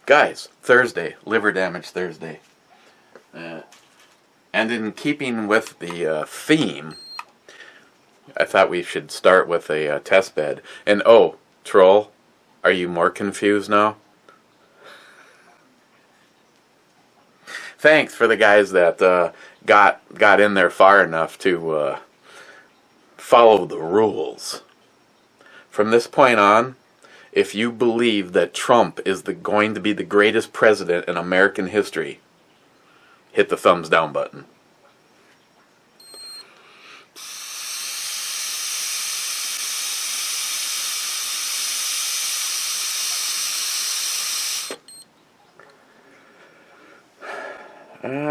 Guys, Thursday, Liver Damage Thursday. And in keeping with the theme, I thought we should start with a test bed. And oh, Troll, are you more confused now? Thanks for the guys that got in there far enough to follow the rules. From this point on, if you believe that Trump is going to be the greatest president in American history, hit the thumbs down button.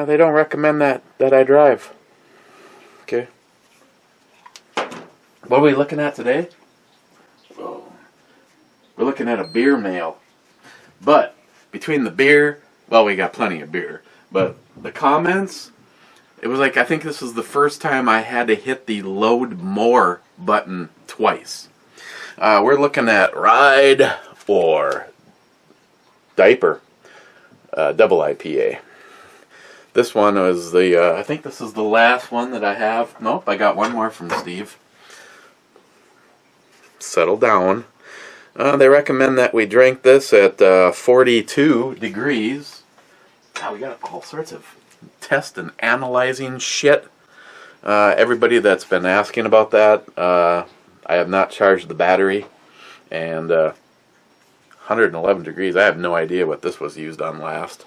They don't recommend that I drive. Okay. What are we looking at today? Oh, we're looking at a beer mail. But between the beer, well, we got plenty of beer. But the comments, it was like, I think this was the first time I had to hit the load more button twice. We're looking at RYE'D or Diaper double IPA. This one was the, I think this is the last one that I have. Nope, I got one more from Steve. Settle down. They recommend that we drink this at 42 degrees. God, we got all sorts of test and analyzing shit. Everybody that's been asking about that, I have not charged the battery. And 111 degrees, I have no idea what this was used on last.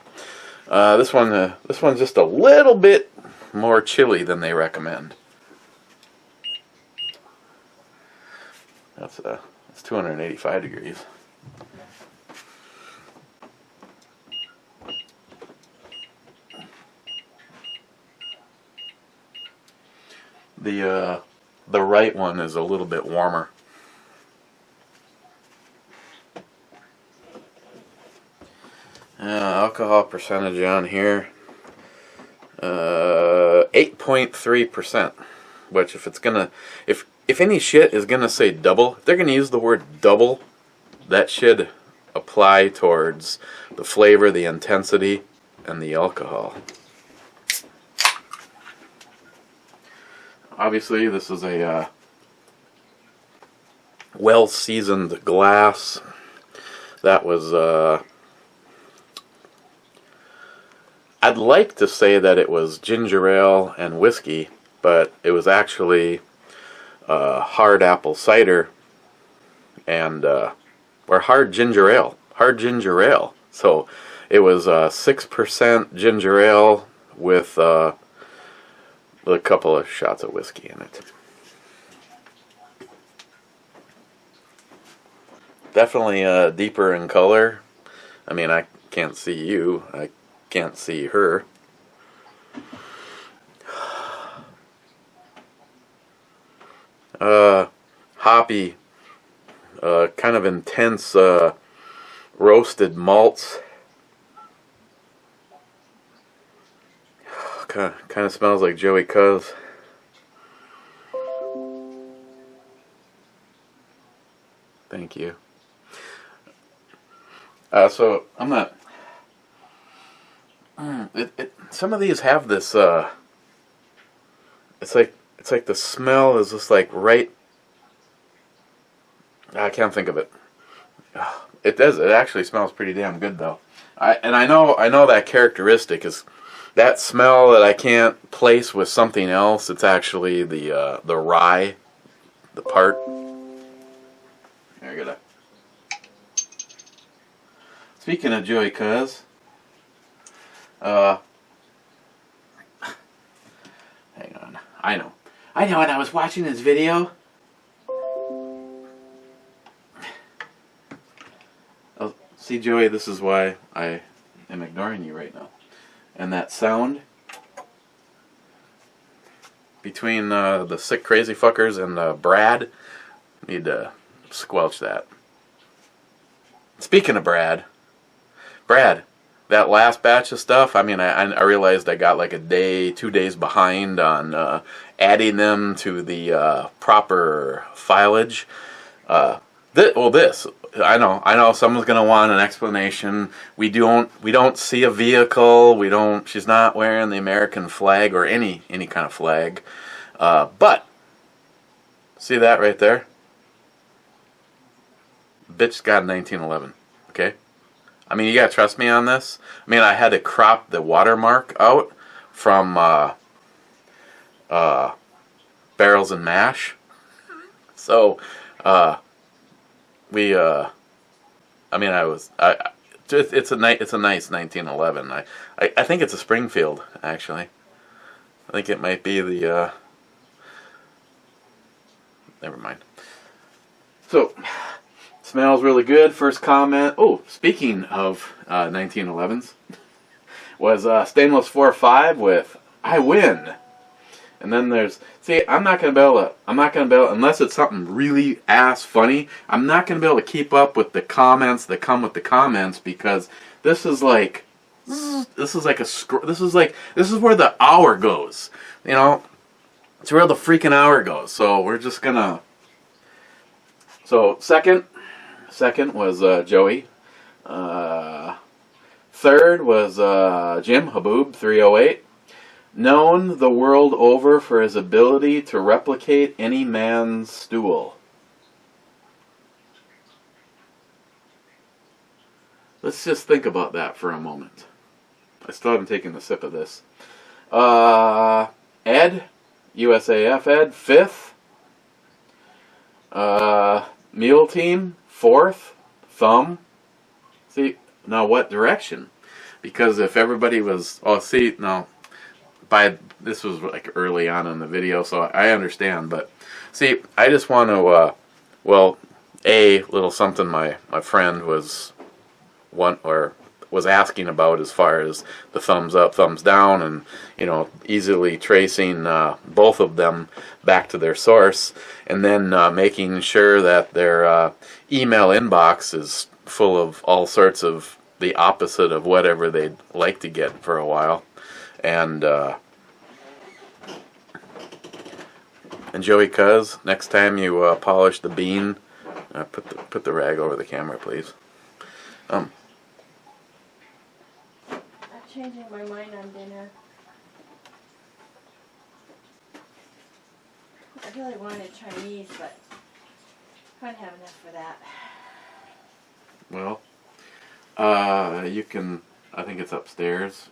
This one's just a little bit more chilly than they recommend. It's 285 degrees. The right one is a little bit warmer. Alcohol percentage on here, 8.3%. Which, if it's gonna, if any shit is gonna say double, if they're gonna use the word double, that should apply towards the flavor, the intensity, and the alcohol. Obviously, this is a well-seasoned glass. That was I'd like to say that it was ginger ale and whiskey, but it was actually hard apple cider and or hard ginger ale. So it was 6% ginger ale with a couple of shots of whiskey in it. Definitely deeper in color. I mean, I can't see you. I can't see her. Hoppy, kind of intense roasted malts. Kind of smells like Joey Cuz. Thank you. So I'm not. Some of these have this. It's like the smell is just like right. I can't think of it. It does. It actually smells pretty damn good though. I know that characteristic is that smell that I can't place with something else. It's actually the rye, the part. Here, I gotta. Speaking of Joey Cuz. Hang on. I know, and I was watching his video. Oh, see, Joey, this is why I am ignoring you right now. And that sound between the sick crazy fuckers and Brad, need to squelch that. Speaking of Brad, that last batch of stuff, I mean, I realized I got like a day, 2 days behind on adding them to the proper filage. This I know someone's gonna want an explanation. We don't see a vehicle. She's not wearing the American flag or any kind of flag. But see that right there? Bitch got 1911. Okay. I mean, you gotta trust me on this. I mean, I had to crop the watermark out from Barrels and Mash. So, it's a nice 1911. I think it's a Springfield, actually. I think it might be the, never mind. So, smells really good. First comment. Oh, speaking of 1911s, was stainless 4.5 with I Win. And then there's, see, I'm not gonna be able to, unless it's something really ass funny, I'm not gonna be able to keep up with the comments that come with the comments, because this is where the hour goes. You know, it's where the freaking hour goes. So we're just gonna. So second was Joey. Third was Jim Haboob 308. Known the world over for his ability to replicate any man's stool. Let's just think about that for a moment. I still haven't taken a sip of this. Ed, USAF Ed, 5th. Mule Team, 4th. Thumb. See, now what direction? Because if everybody was, this was like early on in the video, so I understand, but see, I just want to, a little something my friend was asking about as far as the thumbs up, thumbs down, and easily tracing both of them back to their source, and then making sure that their email inbox is full of all sorts of the opposite of whatever they'd like to get for a while. And Joey Cuz, next time you polish the bean, put the rag over the camera, please. I'm changing my mind on dinner. I really wanted Chinese, but I don't have enough for that. Well, you can, I think it's upstairs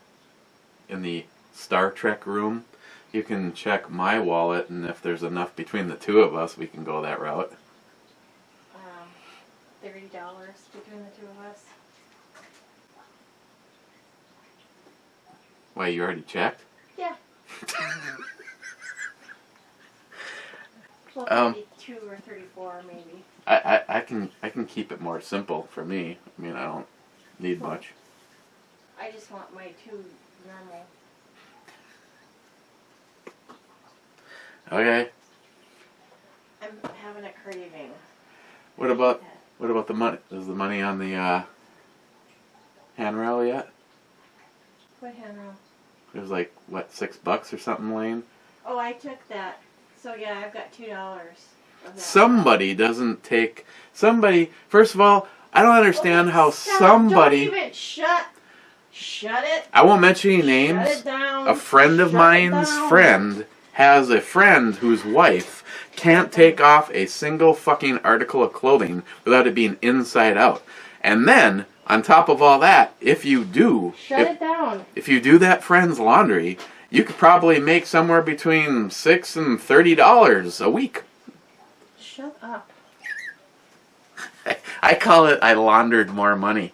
in the Star Trek room. You can check my wallet, and if there's enough between the two of us, we can go that route. $30 between the two of us. Why, you already checked? Yeah. Well, 32 or 34 maybe. I can keep it more simple for me. I mean, I don't need much. I just want my 2 normal. Okay. I'm having a craving. What about the money? Is the money on the handrail yet? What handrail? It was like, what, $6 or something, Lane? Oh, I took that. So yeah, I've got $2 of that. Somebody doesn't take... First of all, I don't understand how somebody... Don't even shut it. I won't mention any names. Shut it down. A friend of mine's friend has a friend whose wife can't take off a single fucking article of clothing without it being inside out. And then, on top of all that, if you do... Shut it down. If you do that friend's laundry, you could probably make somewhere between $6 and $30 a week. Shut up. I call it I laundered more money.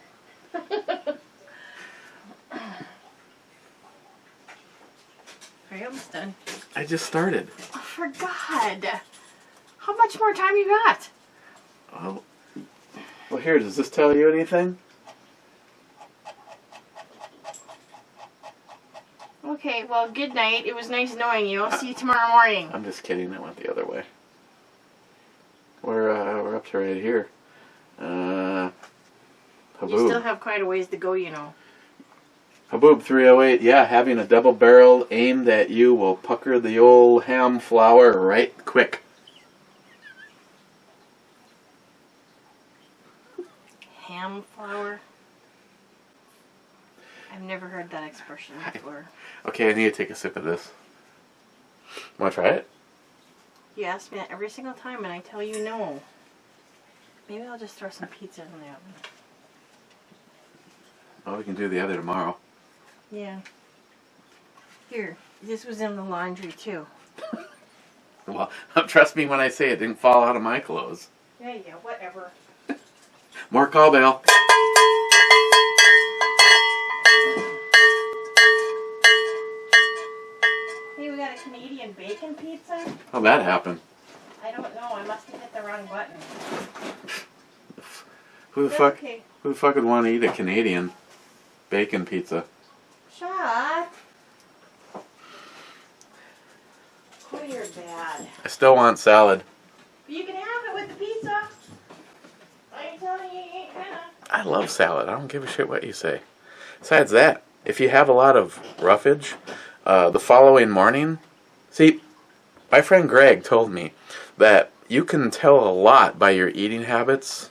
Are you almost done? I just started. Oh, for God. How much more time you got? Oh. Well, here, does this tell you anything? Okay, well, good night. It was nice knowing you. I'll see you tomorrow morning. I'm just kidding. I went the other way. We're up to right here. Haboob. You still have quite a ways to go, you know. Haboob 308. Yeah, having a double barrel aimed at you will pucker the old ham flour right quick. ham flour. I've never heard that expression before. Okay, I need to take a sip of this. Want to try it? You ask me that every single time and I tell you no. Maybe I'll just throw some pizza in the oven. Oh, we can do the other tomorrow. Yeah. Here, this was in the laundry too. Well, trust me when I say it didn't fall out of my clothes. Yeah, whatever. More call bell. Hey, we got a Canadian bacon pizza? How'd that happen? I don't know. I must have hit the wrong button. Who the fuck? Okay. Who the fuck would want to eat a Canadian bacon pizza? Shut. Oh, you're bad. I still want salad. You can have it with the pizza. I'm telling you, you ain't gonna. I love salad. I don't give a shit what you say. Besides that, if you have a lot of roughage, the following morning, see, my friend Greg told me that you can tell a lot by your eating habits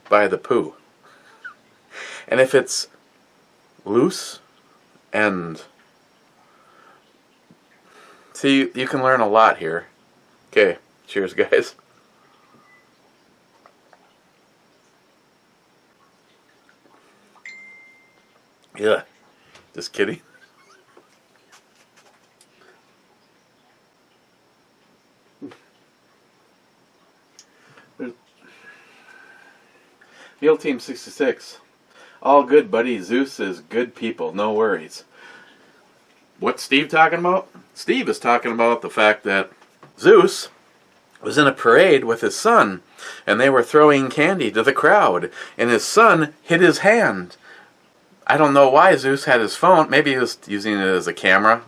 by the poo. And if it's loose and... See, you can learn a lot here. Okay, cheers, guys. Yeah, just kidding. Meal Team 66. All good, buddy. Zeus is good people. No worries. What's Steve talking about? Steve is talking about the fact that Zeus was in a parade with his son, and they were throwing candy to the crowd, and his son hit his hand. I don't know why Zeus had his phone. Maybe he was using it as a camera.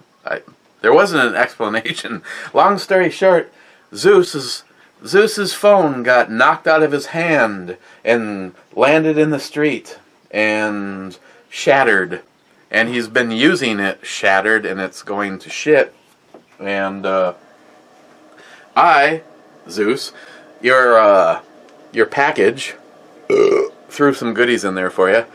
There wasn't an explanation. Long story short, Zeus's phone got knocked out of his hand and landed in the street and shattered. And he's been using it shattered, and it's going to shit. And Zeus, your package, threw some goodies in there for you.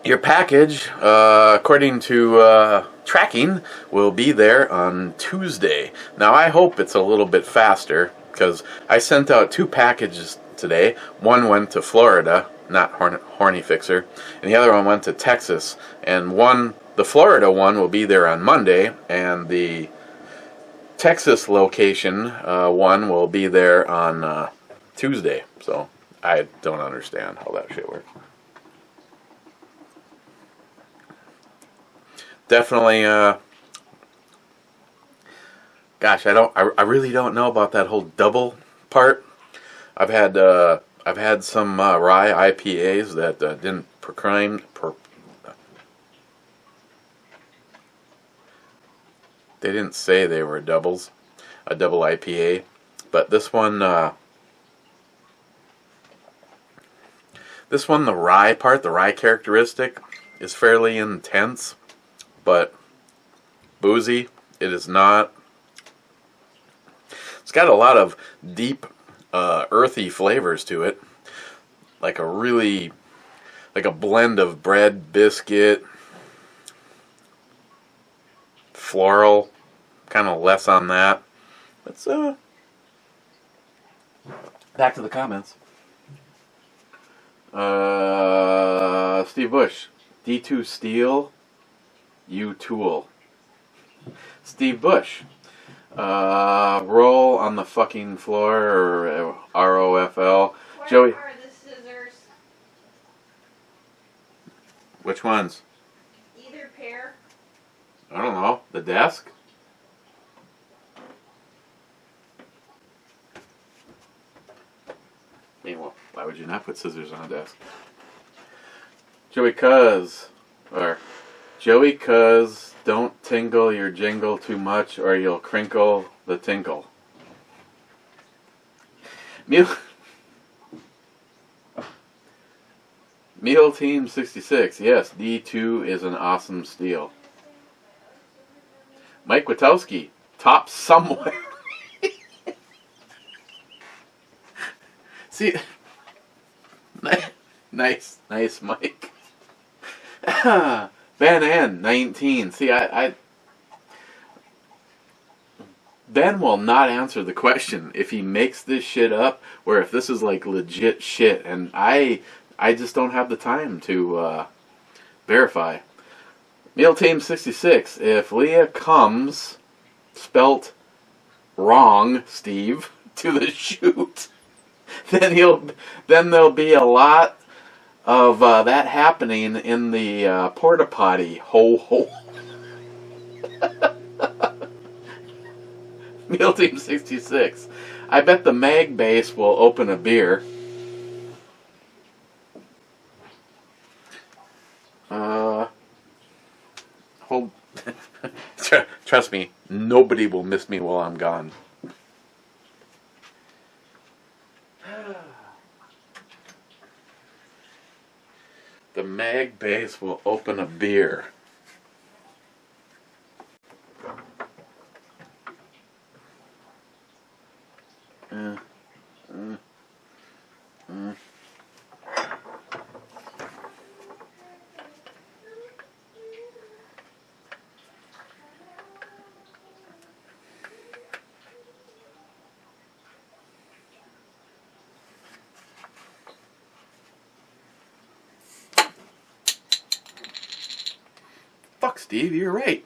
Your package, according to tracking, will be there on Tuesday. Now, I hope it's a little bit faster, because I sent out 2 packages today. One went to Florida, not Horny Fixer, and the other one went to Texas. And the Florida one will be there on Monday, and the Texas location one will be there on Tuesday. So, I don't understand how that shit works. Definitely, gosh, I really don't know about that whole double part. I've had some rye IPAs that didn't proclaim. They didn't say they were doubles, a double IPA, but this one, the rye part, the rye characteristic, is fairly intense. But boozy, it is not. It's got a lot of deep, earthy flavors to it. Like a blend of bread, biscuit, floral, kind of less on that. Let's, back to the comments. Steve Bush, D2 Steel. You tool. Steve Bush. Roll on the fucking floor, or ROFL. Where Joey. are the scissors? Which ones? Either pair. I don't know. The desk? I mean, well, why would you not put scissors on a desk? Joey Cuz, don't tingle your jingle too much or you'll crinkle the tinkle. Meal Team 66, yes, D2 is an awesome steel. Mike Witowski, top somewhere. Nice, Mike. Ben N 19. See, Ben will not answer the question if he makes this shit up or if this is like legit shit, and I just don't have the time to verify. Meal Team 66. If Leah comes, spelt wrong, Steve, to the shoot, then there'll be a lot of that happening in the porta potty. Ho ho. Meal Team 66. I bet the mag base will open a beer. Hold. Trust me, nobody will miss me while I'm gone. The mag base will open a beer. Fuck, Steve, you're right.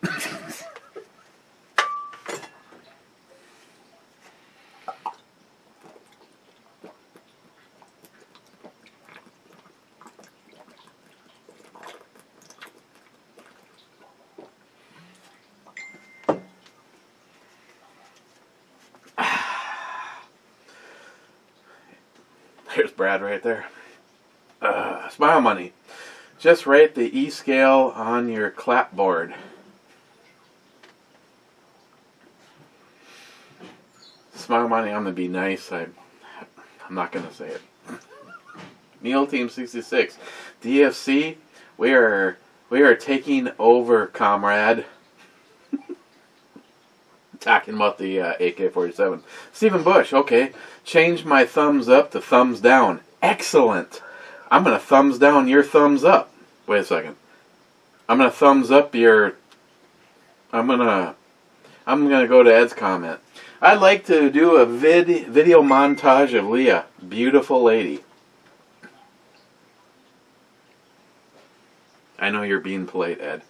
There's Brad right there. Smile money. Just rate the E scale on your clapboard. Smile money, I'm gonna be nice. I'm not gonna say it. Meal Team 66. DFC, we are taking over, comrade. Talking about the AK-47. Stephen Bush, okay. Change my thumbs up to thumbs down. Excellent. I'm going to thumbs down your thumbs up. Wait a second. I'm going to thumbs up your... I'm going to go to Ed's comment. I'd like to do a video montage of Leah. Beautiful lady. I know you're being polite, Ed.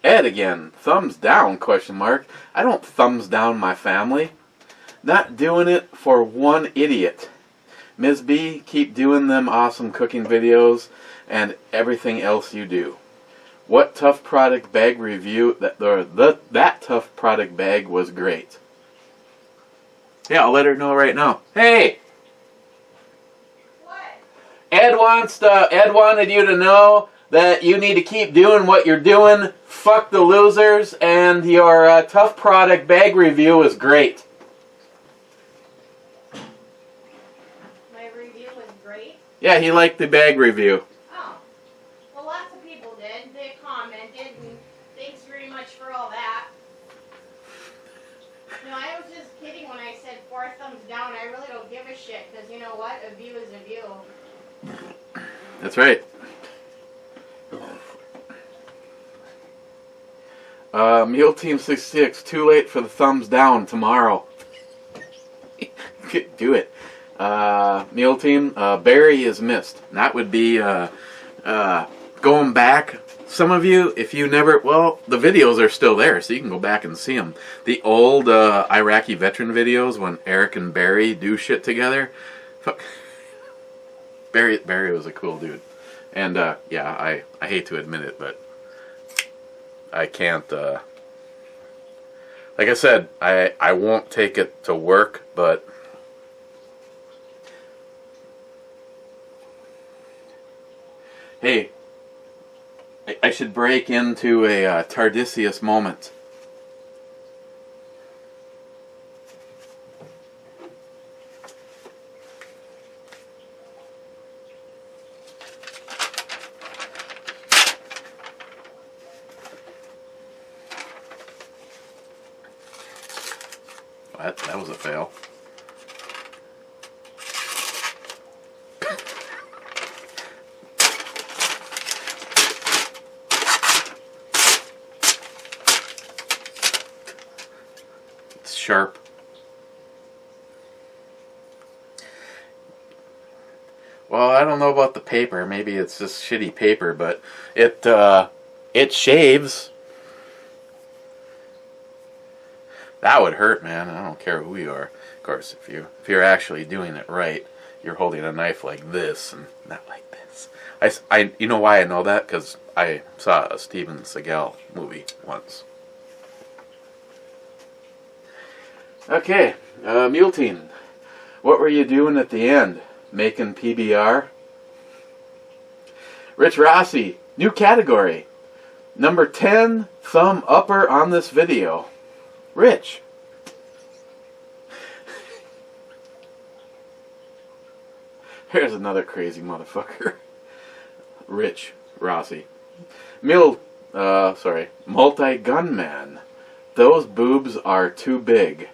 Ed again. Thumbs down, question mark. I don't thumbs down my family. Not doing it for one idiot. Ms. B, keep doing them awesome cooking videos and everything else you do. What tough product bag review? That tough product bag was great. Yeah, I'll let her know right now. Hey! What? Ed wanted you to know that you need to keep doing what you're doing. Fuck the losers, and your tough product bag review was great. Yeah, he liked the bag review. Oh. Well, lots of people did. They commented, and thanks very much for all that. No, I was just kidding when I said 4 thumbs down. I really don't give a shit, because you know what? A view is a view. That's right. Mule Team 66, too late for the thumbs down tomorrow. Do it. Meal Team, Barry is missed. That would be going back. Some of you, if you never, well, the videos are still there, so you can go back and see them. The old Iraqi veteran videos when Eric and Barry do shit together. Fuck. Barry was a cool dude. And, yeah, I hate to admit it, but I can't, like I said, I won't take it to work, but hey, I should break into a Tardisius moment. That was a fail. sharp. Well, I don't know about the paper. Maybe it's just shitty paper, but it shaves. That would hurt, man. I don't care who you are. Of course, if you're actually doing it right, you're holding a knife like this and not like this. You know why I know that? Because I saw a Steven Seagal movie once. Okay, Multeen. What were you doing at the end? Making PBR? Rich Rossi, new category. Number 10, thumb upper on this video. Rich. Here's another crazy motherfucker. Rich Rossi. Multi-gunman. Those boobs are too big.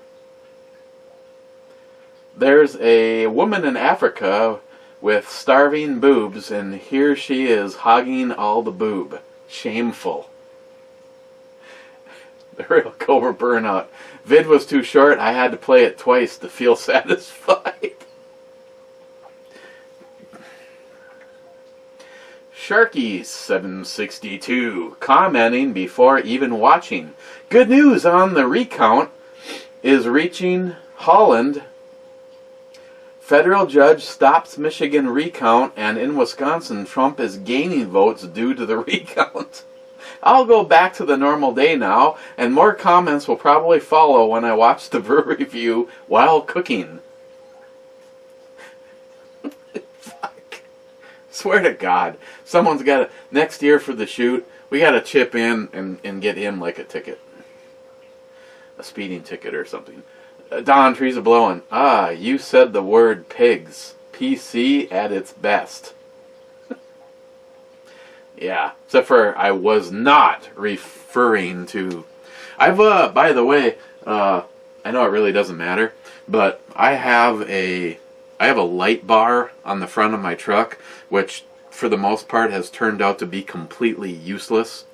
There's a woman in Africa with starving boobs, and here she is hogging all the boob. Shameful. The real Cobra burnout. Vid was too short. I had to play it twice to feel satisfied. Sharky762 commenting before even watching. Good news on the recount is reaching Holland. Federal judge stops Michigan recount, and in Wisconsin, Trump is gaining votes due to the recount. I'll go back to the normal day now, and more comments will probably follow when I watch the brew review while cooking. Fuck. Swear to God, someone's got to, next year for the shoot, we got to chip in and get him like a ticket. A speeding ticket or something. Don, trees are blowing. Ah, you said the word pigs. PC at its best. Yeah, except for I was not referring to... by the way, I know it really doesn't matter, but I have a light bar on the front of my truck, which for the most part has turned out to be completely useless,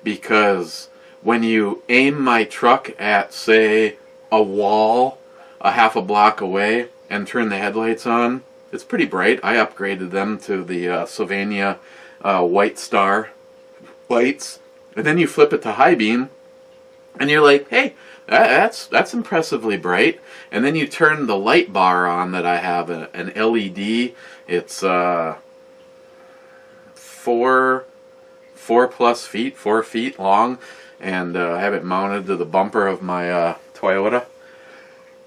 because when you aim my truck at, say, a wall a half a block away and turn the headlights on, it's pretty bright. I upgraded them to the Sylvania White Star lights, and then you flip it to high beam, and you're like, hey, that's impressively bright. And then you turn the light bar on that I have, an LED. It's 4 feet long, and I have it mounted to the bumper of my Toyota.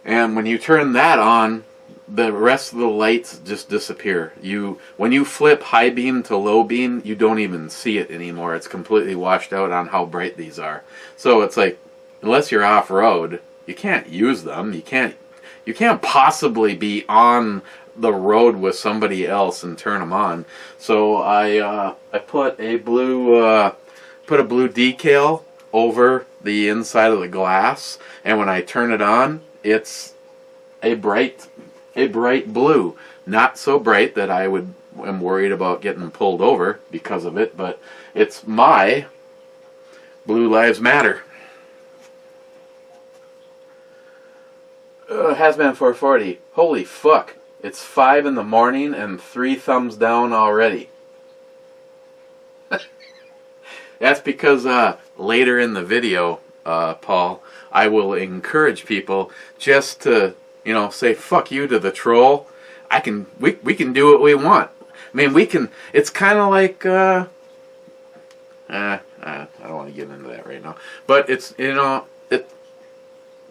And when you turn that on, the rest of the lights just disappear. When you flip high beam to low beam, you don't even see it anymore. It's completely washed out on how bright these are. So it's like, unless you're off-road, you can't use them. You can't possibly be on the road with somebody else and turn them on. So I put a blue decal over the inside of the glass, and when I turn it on, it's a bright blue. Not so bright that I am worried about getting pulled over because of it, but it's my Blue Lives Matter. Hasman 440. Holy fuck. It's 5 in the morning and 3 thumbs down already. That's because later in the video, Paul, I will encourage people just to, say fuck you to the troll. We can do what we want. I mean, it's kind of like, I don't want to get into that right now. But it's, it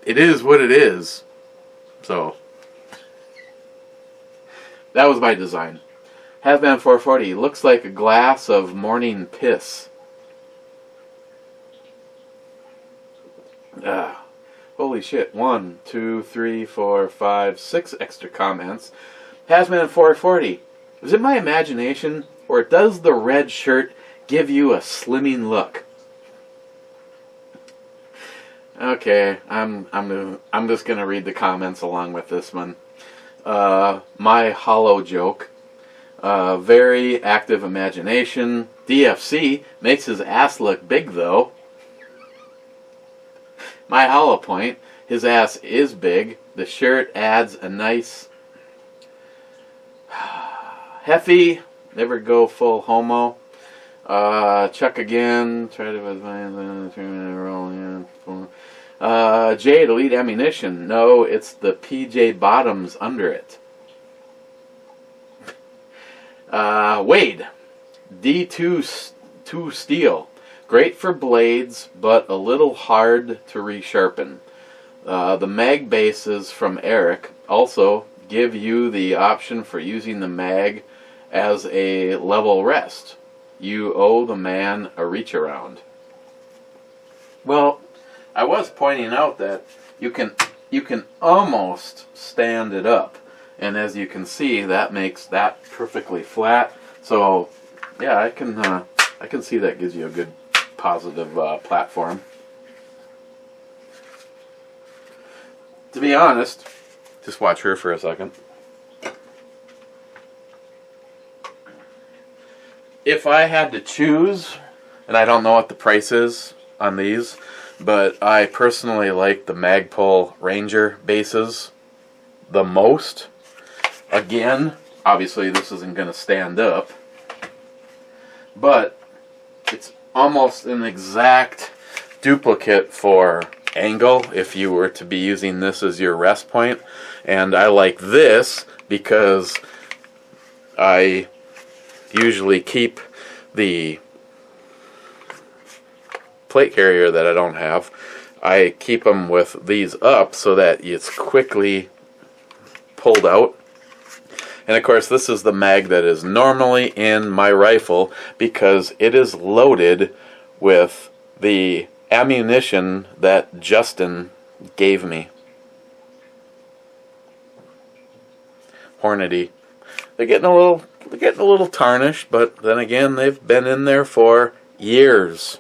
is what it is. So, that was my design. Hasman 440 looks like a glass of morning piss. Holy shit. 1, 2, 3, 4, 5, 6 extra comments. Hasman 440. Is it my imagination, or does the red shirt give you a slimming look? Okay, I'm just gonna read the comments along with this one. My hollow joke. Very active imagination. DFC makes his ass look big though. My hollow point. his ass is big. The shirt adds a nice Heffy, never go full homo. Chuck again. Try to roll. Jade, elite ammunition. No, it's the PJ bottoms under it. Wade, D2 steel. Great for blades, but a little hard to resharpen. The mag bases from Eric also give you the option for using the mag as a level rest. You owe the man a reach around. Well, I was pointing out that you can almost stand it up, and as you can see, that makes that perfectly flat. So yeah, I can see that gives you a good positive platform. To be honest, just watch her for a second. If I had to choose, and I don't know what the price is on these, but I personally like the Magpul Ranger bases the most. Again, obviously this isn't going to stand up, but it's almost an exact duplicate for angle if you were to be using this as your rest point. And I like this because I usually keep the plate carrier that I don't have. I keep them with these up so that it's quickly pulled out. And of course this is the mag that is normally in my rifle because it is loaded with the ammunition that Justin gave me. Hornady. They're getting a little tarnished, but then again, they've been in there for years.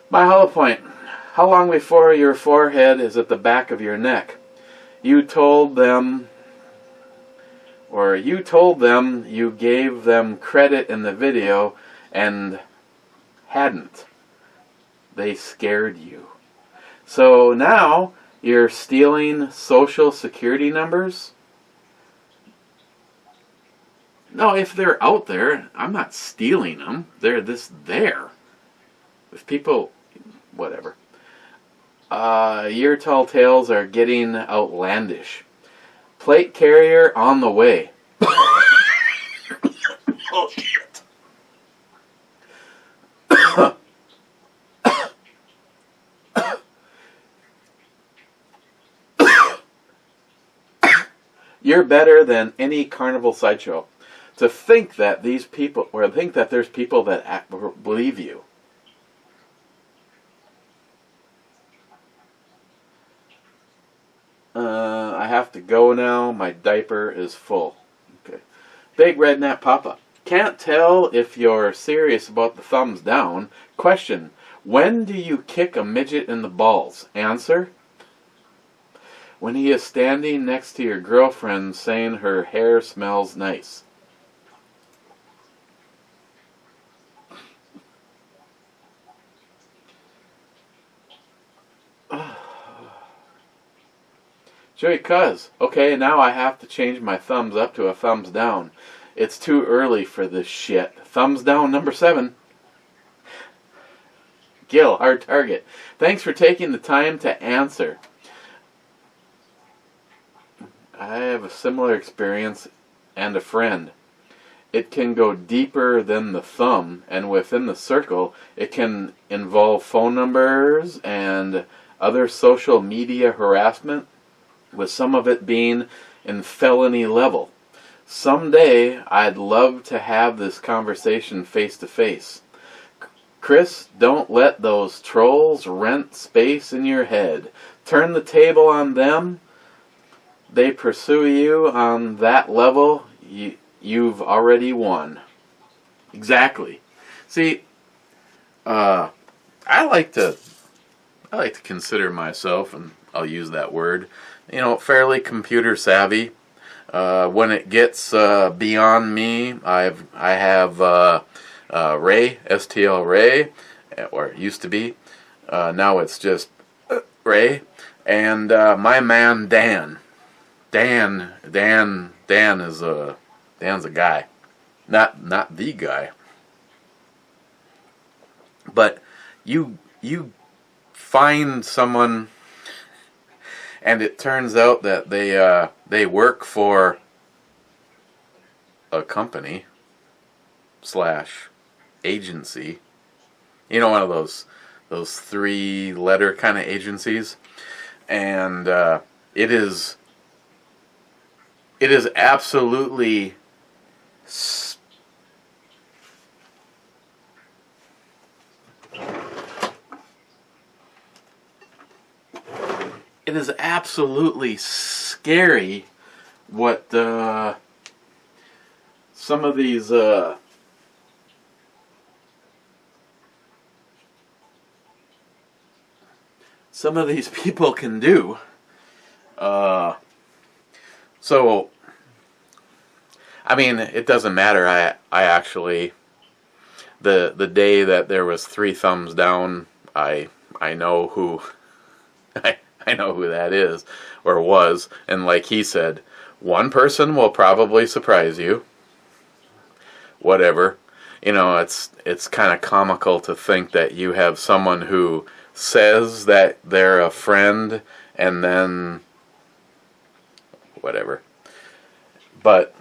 My hollow point. How long before your forehead is at the back of your neck? You told them you gave them credit in the video and hadn't. They scared you. So now you're stealing social security numbers? No, if they're out there, I'm not stealing them. They're there. If people, whatever. Your tall tales are getting outlandish. Plate carrier on the way. Oh, shit. You're better than any carnival sideshow. To think that these people, or think that there's people that believe you. I have to go now. My diaper is full. Okay. Big Redneck Papa. Can't tell if you're serious about the thumbs down. Question. When do you kick a midget in the balls? Answer. When he is standing next to your girlfriend saying her hair smells nice. Joey Cuz, okay, now I have to change my thumbs up to a thumbs down. It's too early for this shit. Thumbs down number 7. Gil, hard target. Thanks for taking the time to answer. I have a similar experience and a friend. It can go deeper than the thumb, and within the circle, it can involve phone numbers and other social media harassment, with some of it being in felony level. Someday, I'd love to have this conversation face to face. Chris, don't let those trolls rent space in your head. Turn the table on them. They pursue you on that level. You've already won. Exactly. See, I like to consider myself, and I'll use that word, fairly computer savvy. When it gets beyond me, I have Ray, STL Ray, or it used to be. Now it's just Ray. And my man Dan. Dan is Dan's a guy. Not the guy. But you find someone, and it turns out that they work for a company / agency. You know, one of those 3-letter kind of agencies, and it is absolutely scary what some of these people can do. So, I mean, it doesn't matter. I actually, the day that there was 3 thumbs down, I know who I know who that is, or was, and like he said, one person will probably surprise you. Whatever. You know, it's kind of comical to think that you have someone who says that they're a friend and then whatever. But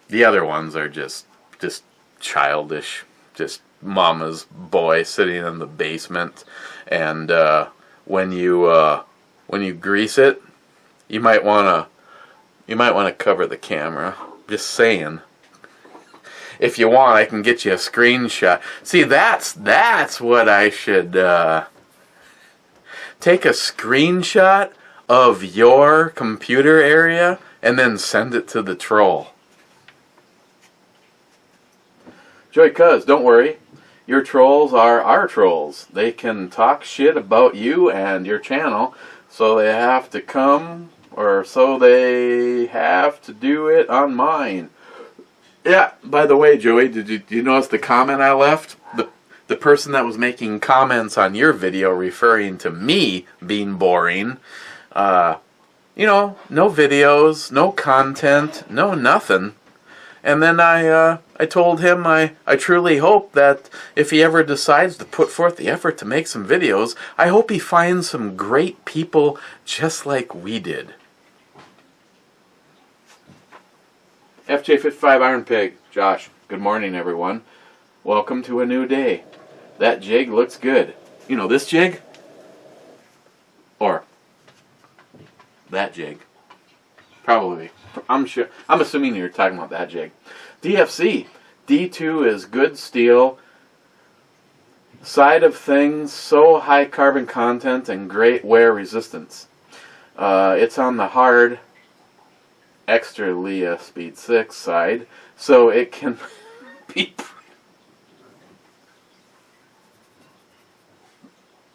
the other ones are just childish, just mama's boy sitting in the basement, and when you grease it, you might want to cover the camera. Just saying. If you want, I can get you a screenshot. See, that's what I should take a screenshot of your computer area and then send it to the troll. Joy Cuz, don't worry. Your trolls are our trolls. They can talk shit about you and your channel, so they have to come, or so they have to do it on mine. Yeah, by the way, Joey, did you notice the comment I left? The person that was making comments on your video referring to me being boring. You know, no videos, no content, no nothing. And then I told him I truly hope that if he ever decides to put forth the effort to make some videos, I hope he finds some great people just like we did. FJ55 Iron Pig, Josh, good morning everyone. Welcome to a new day. That jig looks good. You know this jig? Or that jig? Probably. I'm assuming you're talking about that jig. DFC. D2 is good steel. Side of things, so high carbon content and great wear resistance. It's on the hard extra Leah Speed 6 side, so it can be...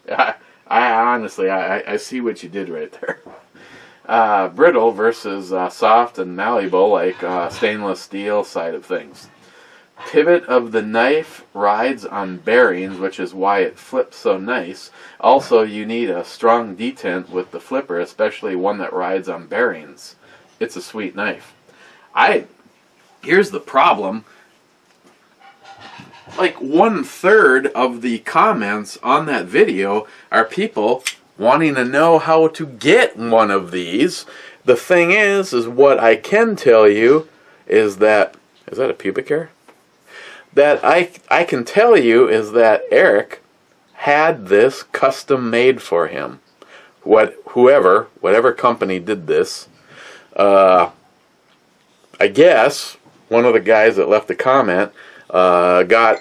I honestly, I see what you did right there. Brittle versus soft and malleable, like stainless steel side of things. Pivot of the knife rides on bearings, which is why it flips so nice. Also, you need a strong detent with the flipper, especially one that rides on bearings. It's a sweet knife. Here's the problem. Like 1/3 of the comments on that video are people wanting to know how to get one of these. The thing is what I can tell you is that... Is that a pubic hair? That I can tell you is that Eric had this custom made for him. Whatever company did this, I guess one of the guys that left the comment got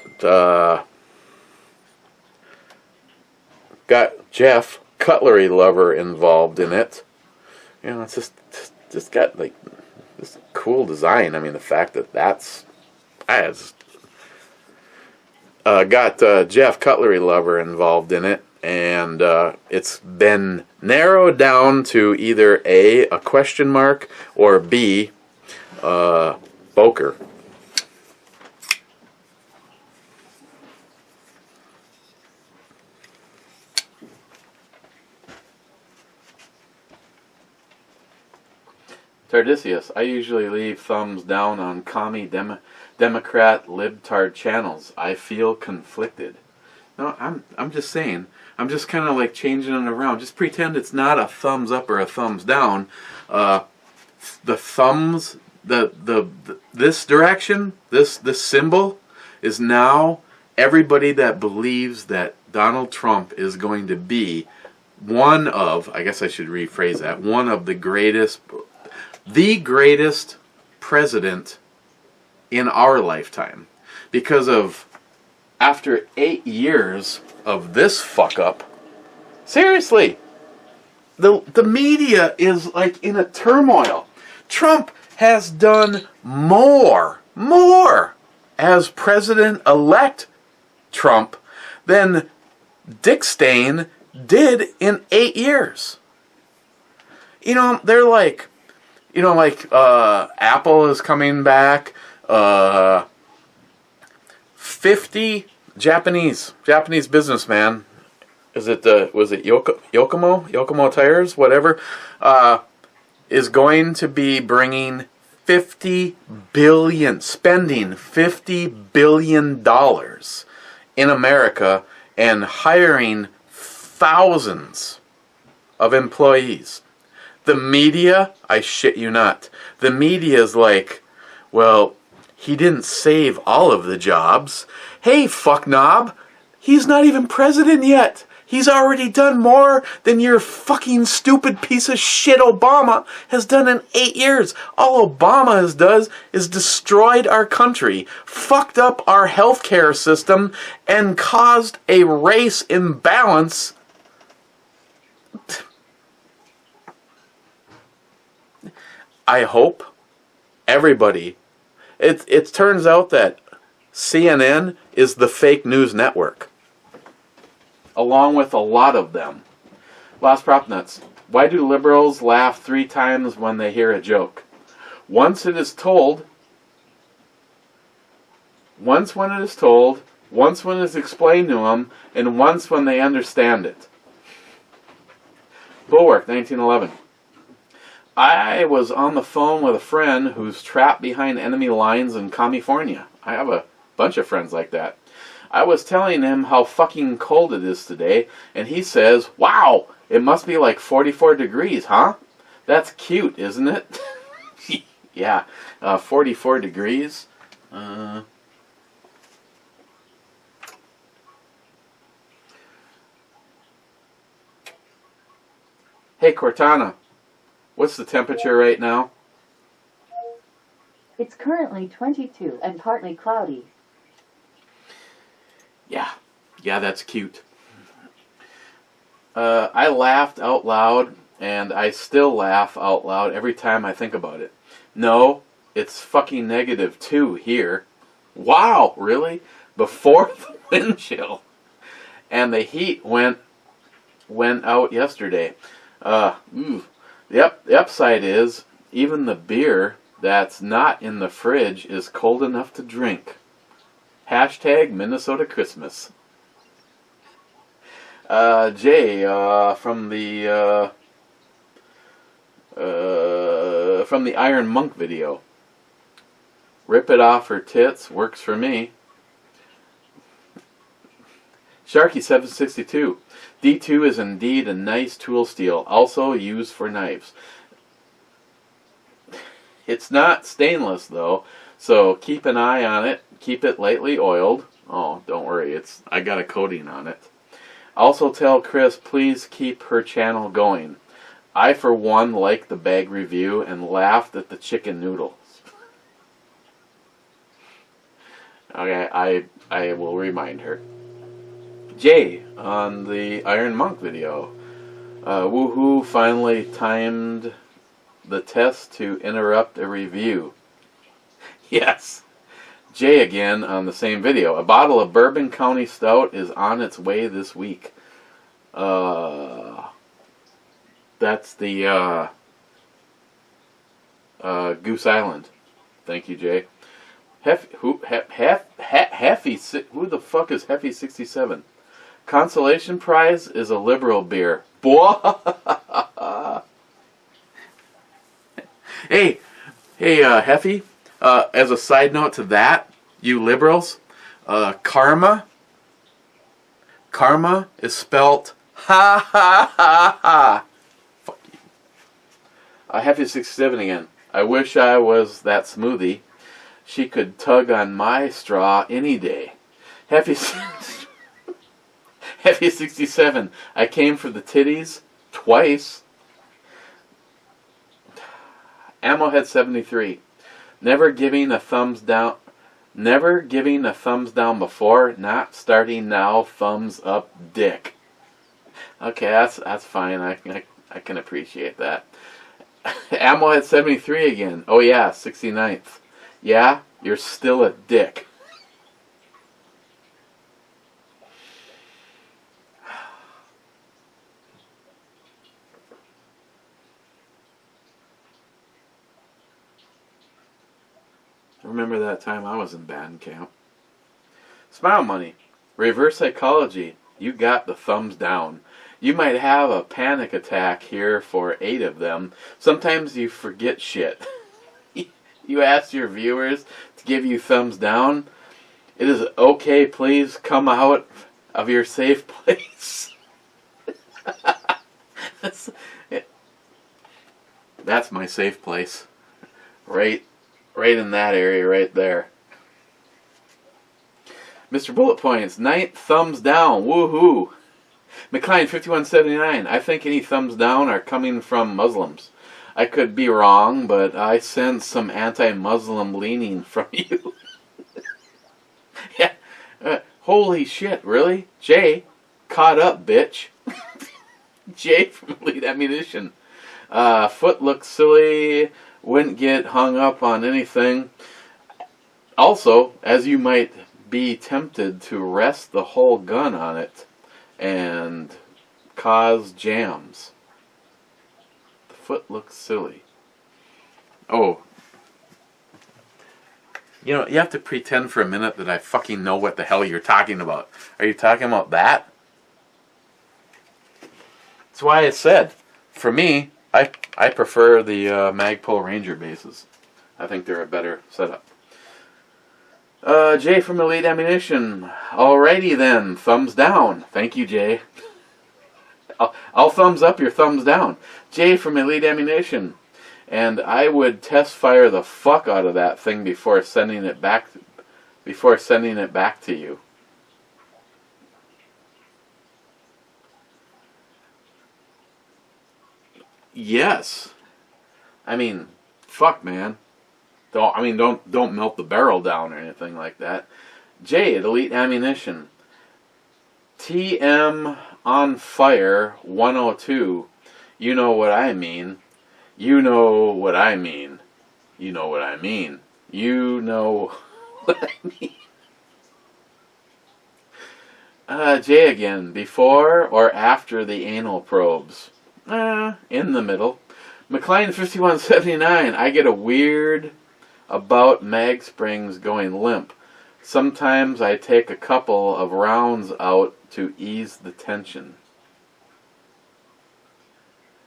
Jeff Cutlery Lover involved in it. You know, it's just got like this cool design. I mean, the fact that that's got Jeff Cutlery Lover involved in it, and it's been narrowed down to either A question mark, or B, Boker. Tardisius, I usually leave thumbs down on commie Democrat libtard channels. I feel conflicted. No, I'm just saying. I'm just kind of like changing it around. Just pretend it's not a thumbs up or a thumbs down. The thumbs, this direction, this symbol is now everybody that believes that Donald Trump is going to be one of, I guess I should rephrase that, one of the greatest president in our lifetime. Because of, after 8 years of this fuck up, seriously, the media is like in a turmoil. Trump has done more as President-elect Trump than Dick Stain did in 8 years. You know, they're like, you know, like Apple is coming back. 50 Japanese businessman. Was it Yokomo Tires, whatever, is going to be bringing spending $50 billion in America and hiring thousands of employees. The media, I shit you not, the media is like, well, he didn't save all of the jobs. Hey, fucknob, he's not even president yet. He's already done more than your fucking stupid piece of shit Obama has done in 8 years. All Obama has done is destroyed our country, fucked up our healthcare system, and caused a race imbalance. I hope everybody... It turns out that CNN is the fake news network, along with a lot of them. Last prop nuts. Why do liberals laugh 3 times when they hear a joke? Once when it is told, once when it is explained to them, and once when they understand it. Bulwark, 1911. I was on the phone with a friend who's trapped behind enemy lines in California. I have a bunch of friends like that. I was telling him how fucking cold it is today, and he says, wow, it must be like 44 degrees, huh? That's cute, isn't it? Yeah, 44 degrees. Hey, Cortana. What's the temperature right now? It's currently 22 and partly cloudy. Yeah, that's cute. I laughed out loud, and I still laugh out loud every time I think about it. No, it's fucking -2 here. Wow, really? Before the wind chill. And the heat went out yesterday. The upside is, even the beer that's not in the fridge is cold enough to drink. Hashtag Minnesota Christmas. Jay, from the Iron Monk video. Rip it off her tits, works for me. Sharky762. D2 is indeed a nice tool steel, also used for knives. It's not stainless though, so keep an eye on it. Keep it lightly oiled. Oh, don't worry, I got a coating on it. Also tell Chris, please keep her channel going. I, for one, liked the bag review and laughed at the chicken noodles. Okay, I will remind her. Jay, on the Iron Monk video. Woohoo, finally timed the test to interrupt a review. Yes. Jay again on the same video. A bottle of Bourbon County Stout is on its way this week. That's the Goose Island. Thank you, Jay. Who the fuck is Heffy 67? Consolation prize is a liberal beer. Boy. Hey, Heffy, as a side note to that, you liberals, karma is spelt ha ha ha ha. Fuck you. Heffy 67 again. I wish I was that smoothie. She could tug on my straw any day. Heffy 67. I came for the titties twice. Ammohead 73. Never giving a thumbs down before, not starting now, thumbs up dick. Okay, that's fine. I can appreciate that. Ammohead 73 again. Oh yeah, 69th. Yeah, you're still a dick. Remember that time I was in band camp? Smile Money. Reverse psychology. You got the thumbs down. You might have a panic attack here for 8 of them. Sometimes you forget shit. You ask your viewers to give you thumbs down. It is okay, please come out of your safe place. That's my safe place. Right in that area right there. Mr. Bullet Points, 9th thumbs down. Woohoo. McLean 5179. I think any thumbs down are coming from Muslims. I could be wrong, but I sense some anti-Muslim leaning from you. Yeah. Holy shit, really? Jay, caught up, bitch. Jay from Elite Ammunition. Foot looks silly. Wouldn't get hung up on anything. Also, as you might be tempted to rest the whole gun on it and cause jams. The foot looks silly. Oh. You know, you have to pretend for a minute that I fucking know what the hell you're talking about. Are you talking about that? That's why I said, for me, I prefer the Magpul Ranger bases. I think they're a better setup. Jay from Elite Ammunition. Alrighty then, thumbs down. Thank you, Jay. I'll thumbs up your thumbs down. Jay from Elite Ammunition. And I would test fire the fuck out of that thing before sending it back to you. Yes. I mean, fuck, man. Don't melt the barrel down or anything like that. Jay at Elite Ammunition. TM on fire 102. You know what I mean. You know what I mean. You know what I mean. You know what I mean. Jay again. Before or after the anal probes? In the middle. McLean 5179. I get a weird about mag springs going limp. Sometimes I take a couple of rounds out to ease the tension.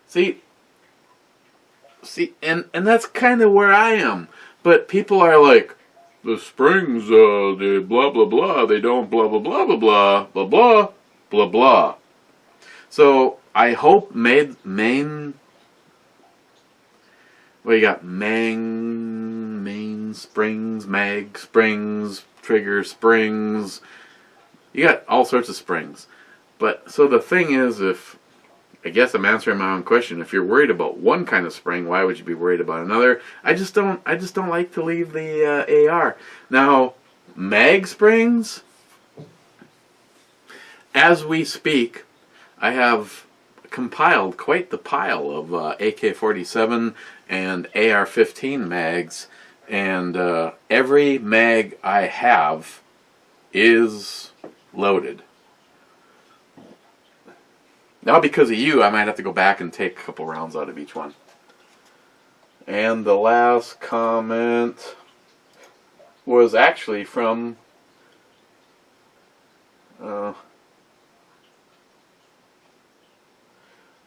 See, and that's kind of where I am. But people are like, the springs, they blah blah blah, they don't blah blah blah blah blah blah blah blah blah. So I hope main well, you got main springs, mag springs, trigger springs. You got all sorts of springs. But so the thing is, I guess I'm answering my own question. If you're worried about one kind of spring, why would you be worried about another? I just don't like to leave the AR. Now, mag springs, as we speak, I have compiled quite the pile of AK-47 and AR-15 mags, and every mag I have is loaded. Now, because of you, I might have to go back and take a couple rounds out of each one. And the last comment was actually from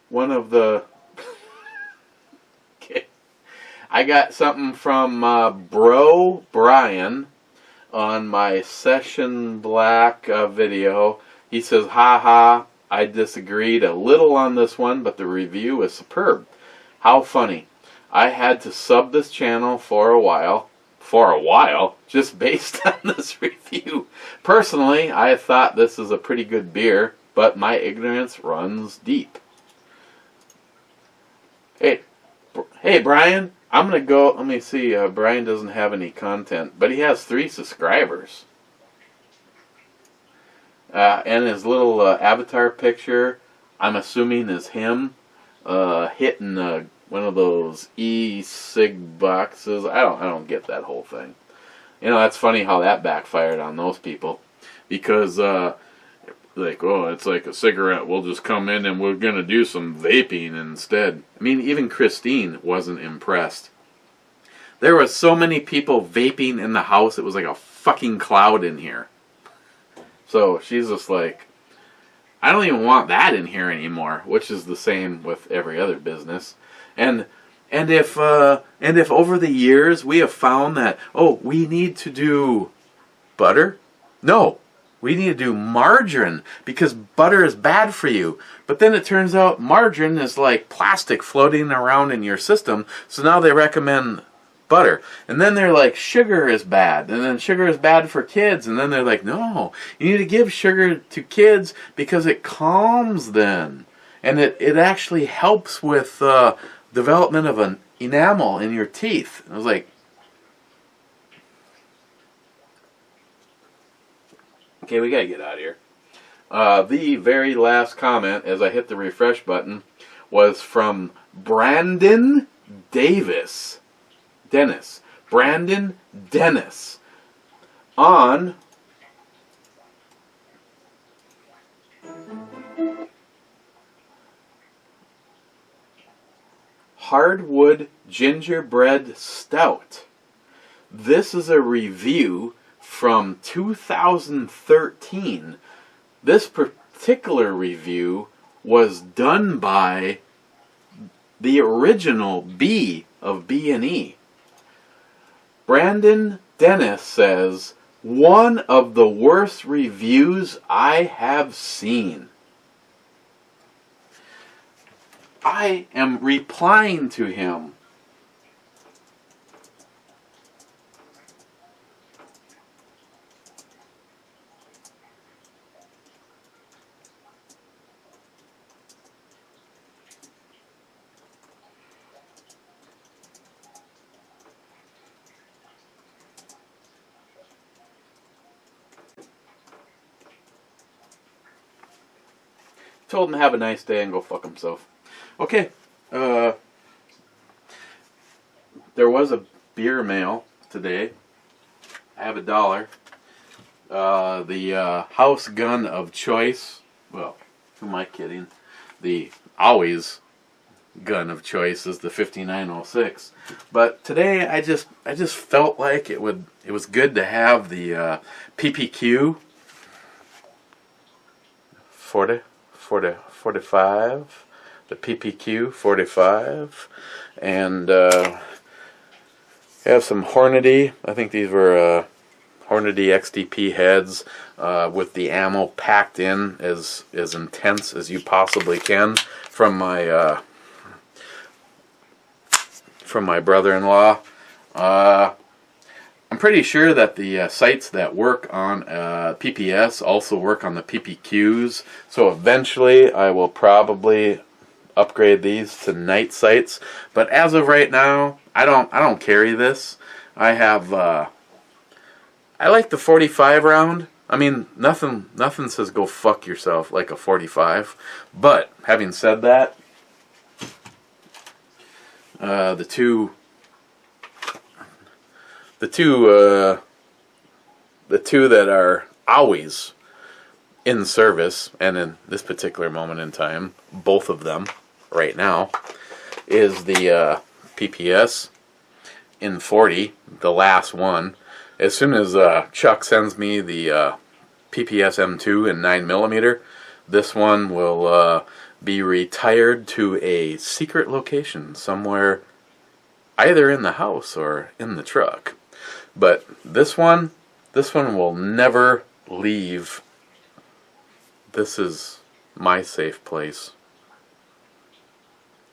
one of the... Okay. I got something from Bro Brian on my Session Black video. He says, haha, I disagreed a little on this one, but the review is superb. How funny. I had to sub this channel for a while, just based on this review. Personally, I thought this is a pretty good beer, but my ignorance runs deep. Hey Brian, I'm going to go, let me see, Brian doesn't have any content, but he has 3 subscribers. And his little avatar picture, I'm assuming is him hitting one of those e-cig boxes. I don't get that whole thing. You know, that's funny how that backfired on those people. Because, like, oh, it's like a cigarette. We'll just come in and we're going to do some vaping instead. I mean, even Christine wasn't impressed. There were so many people vaping in the house, it was like a fucking cloud in here. So she's just like, I don't even want that in here anymore, which is the same with every other business. And if over the years we have found that, oh, we need to do butter? No, we need to do margarine because butter is bad for you. But then it turns out margarine is like plastic floating around in your system, so now they recommend butter. And then they're like, sugar is bad, and then sugar is bad for kids, and then they're like, no, you need to give sugar to kids because it calms them, and it actually helps with development of an enamel in your teeth. And I was like, okay, we gotta get out of here. The very last comment as I hit the refresh button was from Brandon Dennis on Hardwood Gingerbread Stout. This is a review from 2013. This particular review was done by the original B of B&E. Brandon Dennis says, one of the worst reviews I have seen. I am replying to him. Told him to have a nice day and go fuck himself. Okay. There was a beer mail today. I have $1. The house gun of choice. Well, who am I kidding? The always gun of choice is the 5906. But today I just felt like it was good to have the PPQ 45, the PPQ 45, and have some Hornady. I think these were Hornady XDP heads with the ammo packed in as intense as you possibly can from my brother-in-law. I'm pretty sure that the sights that work on PPS also work on the PPQs. So eventually I will probably upgrade these to night sights. But as of right now, I don't carry this. I have I like the 45 round. I mean, nothing says go fuck yourself like a 45. But having said that, the two that are always in service, and in this particular moment in time, both of them right now, is the PPS in 40, the last one. As soon as Chuck sends me the PPS M2 in 9mm, this one will be retired to a secret location somewhere either in the house or in the truck. But this one will never leave. This is my safe place.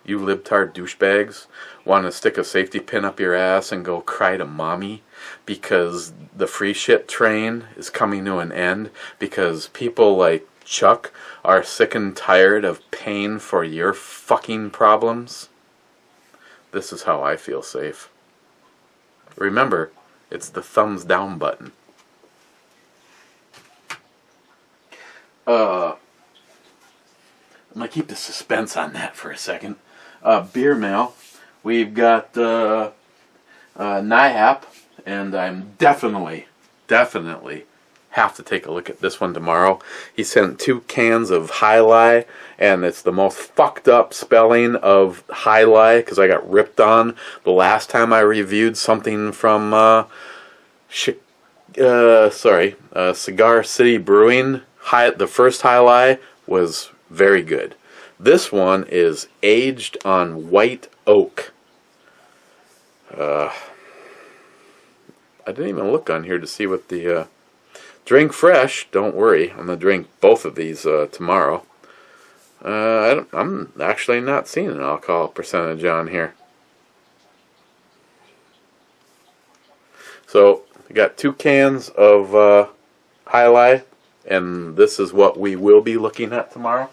You libtard douchebags want to stick a safety pin up your ass and go cry to mommy because the free shit train is coming to an end, because people like Chuck are sick and tired of paying for your fucking problems. This is how I feel safe. Remember, it's the thumbs down button. I'm going to keep the suspense on that for a second. Beer mail. We've got NIHAP, and I'm definitely have to take a look at this one tomorrow. He sent 2 cans of High Lie, and it's the most fucked up spelling of High Lie because I got ripped on the last time I reviewed something from Cigar City Brewing. The first High Lie was very good. This one is aged on white oak. I didn't even look on here to see what the drink fresh. Don't worry, I'm gonna drink both of these tomorrow. I'm actually not seeing an alcohol percentage on here. So we got 2 cans of High Lie, and this is what we will be looking at tomorrow.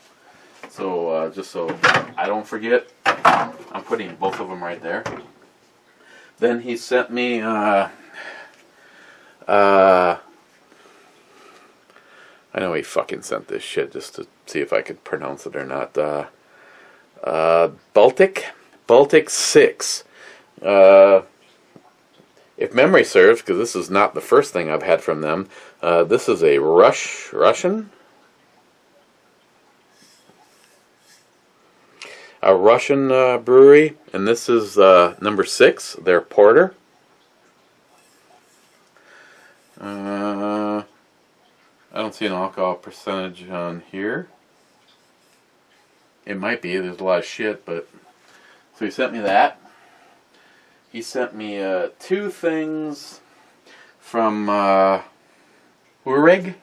So just so I don't forget, I'm putting both of them right there. Then he sent me I know he fucking sent this shit just to see if I could pronounce it or not. Baltic 6. If memory serves, because this is not the first thing I've had from them, this is a Russian brewery, and this is number 6, their porter. I don't see an alcohol percentage on here. It might be, there's a lot of shit, but... So he sent me that. He sent me 2 things from RYE'D.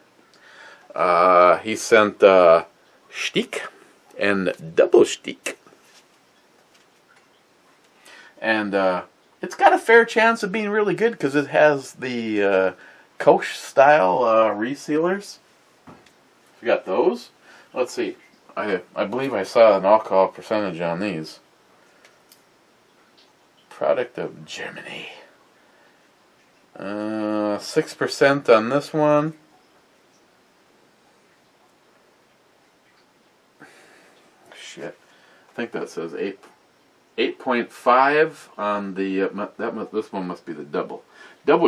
He sent Stick and Double Stick. And it's got a fair chance of being really good because it has the Koch style resealers. We got those. Let's see. I believe I saw an alcohol percentage on these. Product of Germany. 6% on this one. Shit. I think that says 8.5 on the this one must be the double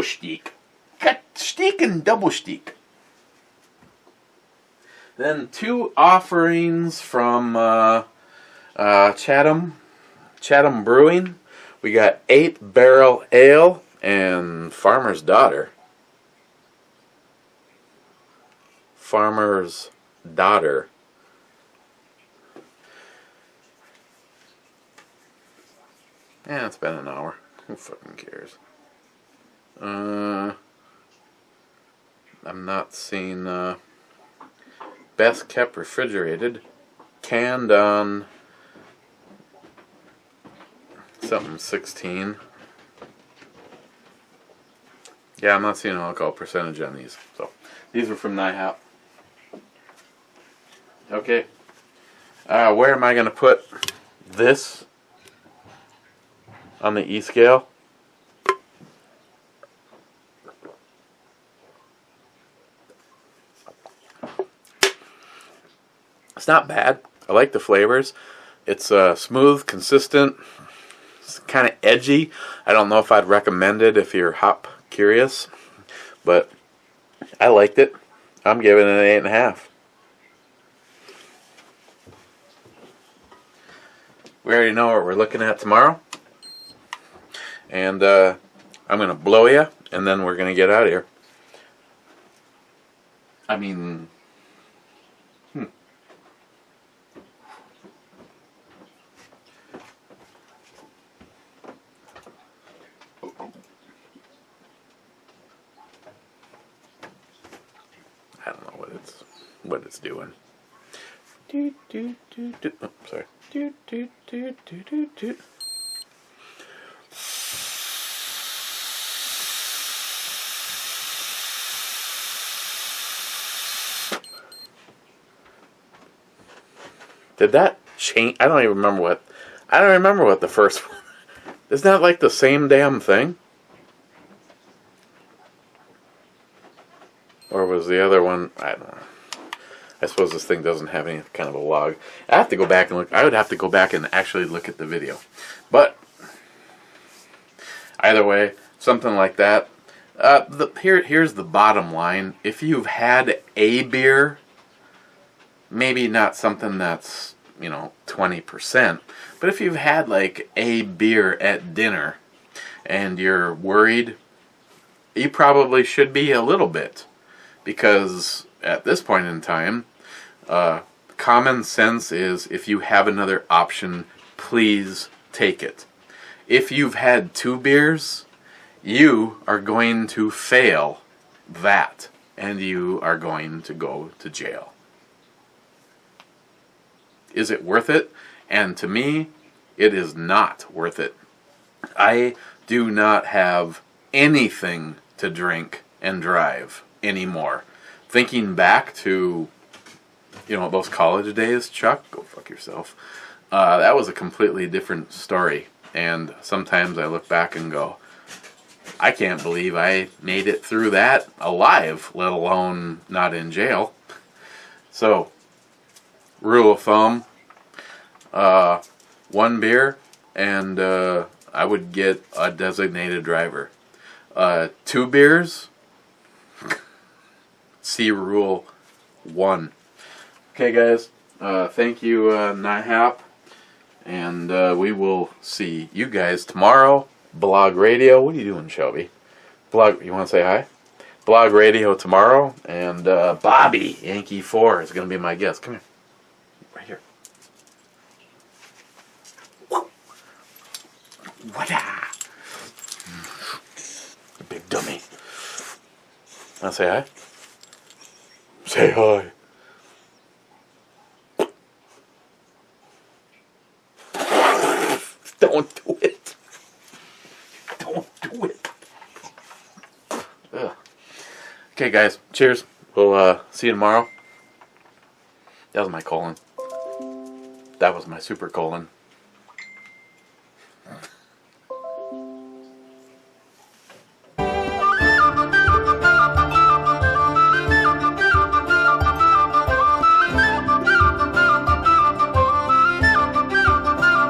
Stick. Got Stick and Double Stick. Then 2 offerings from Chatham Brewing. We got 8 Barrel Ale and Farmer's Daughter. Farmer's Daughter. Yeah, it's been an hour. Who fucking cares? I'm not seeing Best Kept Refrigerated. Canned on something 16. Yeah, I'm not seeing an alcohol percentage on these. So these are from NIHAP. Okay. Where am I going to put this on the E-scale? It's not bad. I like the flavors. It's smooth, consistent. It's kind of edgy. I don't know if I'd recommend it if you're hop curious, but I liked it. I'm giving it an 8.5. We already know what we're looking at tomorrow. And I'm going to blow you, and then we're going to get out of here. I mean... it's doing. Do, do, do, do. Oh, sorry. Do, do, do, do, do, do. Did that change? I don't remember what the first one. Isn't that like the same damn thing? Or was the other one? I don't know. I suppose this thing doesn't have any kind of a log. I have to go back and look. I would have to go back and actually look at the video. But either way, something like that. Here's the bottom line. If you've had a beer, maybe not something that's, 20%, but if you've had like a beer at dinner and you're worried, you probably should be a little bit, because at this point in time, common sense is if you have another option, please take it. If you've had 2 beers, you are going to fail that, and you are going to go to jail. Is it worth it? And to me, it is not worth it. I do not have anything to drink and drive anymore. Thinking back to, those college days, Chuck, go fuck yourself. That was a completely different story. And sometimes I look back and go, I can't believe I made it through that alive, let alone not in jail. So, rule of thumb, 1 beer and I would get a designated driver. 2 beers, see rule 1. Okay guys, thank you NIHAP, and we will see you guys tomorrow. Blog Radio, what are you doing, Shelby? Blog, you want to say hi? Blog Radio tomorrow, and Bobby, Yankee 4, is going to be my guest. Come here. Right here. What-a? Big dummy. Want to say hi? Say hi. Don't do it. Don't do it. Ugh. Okay, guys. Cheers. We'll see you tomorrow. That was my colon. That was my super colon.